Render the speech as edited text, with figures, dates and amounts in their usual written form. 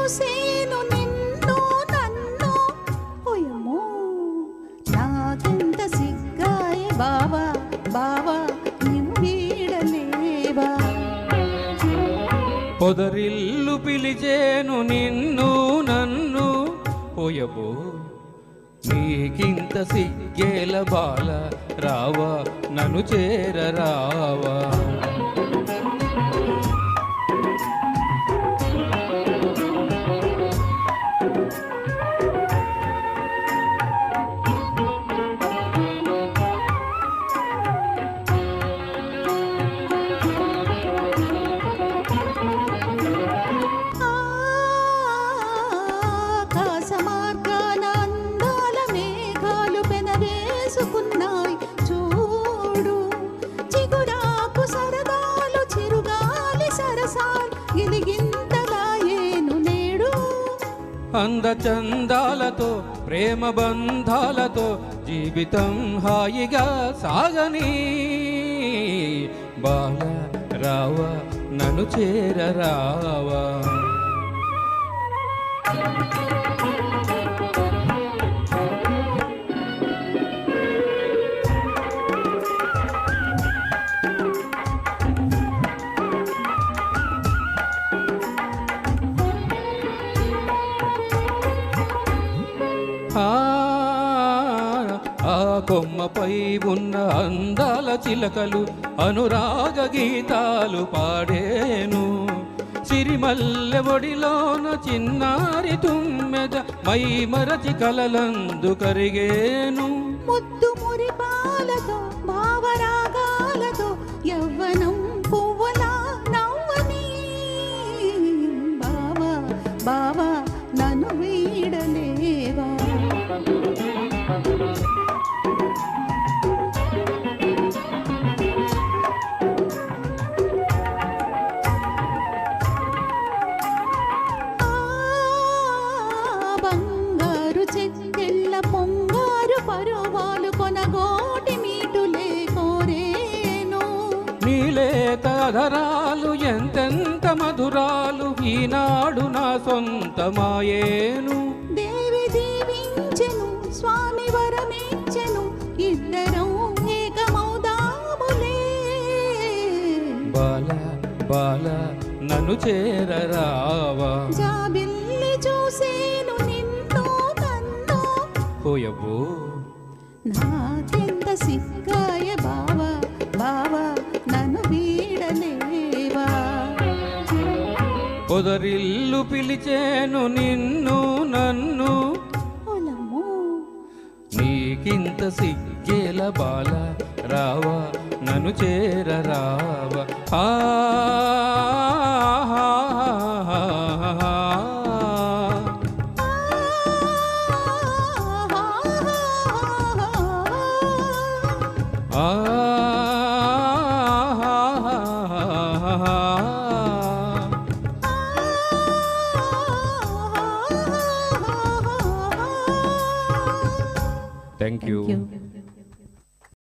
చూసేను నిన్ను నన్ను ఓయమ్మో నాకెంత సిగ్గాయే బావా బావా నిన్ను వీడలేవా. పొదరిల్లు పిలిచేను నిన్ను నన్ను పోయబో నీకింత సిగ్గేల బాల రావా నన్ను చేరరావా. చూడు చిగురాకు సరదాలు చిరుగాలి సరసాలు ఇదిగింతలాయేను నేడు. అందచందాలతో ప్రేమ బంధాలతో జీవితం హాయిగా సాగని బాల రావా నన్ను చేరరావా. ఆ కొమ్మపై ఉన్న అందాల చిలకలు అనురాగ గీతాలు పాడేను. సిరిమల్లె ఒడిలోన చిన్నారి తుమ్మెద మై మరచి కలలందు కరిగేను. ముద్దు మురిపాలతో భావరాగాలతో యవ్వనం పువ్వులా నవ్వని బావా బావా నన్ను వీడలేవా. బంగారు చెక్కెళ్ళ పొంగారు పరువాలు కొనగోటి మీటులే కోరేను. నీలేత అధరాలు ఎంతెంత మధురాలు ఈనాడు నా సొంతమాయేను. దేవి దీవించెను స్వామి వరమిచ్చెను ఇద్దరం ఏకమౌదాములే. బాల బాల నన్ను చేరరావా. జాబిల్లి చూసేను నిన్ను నన్ను పోయబో నాకెంత సిగ్గాయ బావా బావా నన్ను వీడలేవా. పొదరిల్లు పిలిచేను నిన్ను నన్ను ఓలమ్మో నీకింత సిగ్గేల బాల రావా నన్ను చేరరావా. Thank you.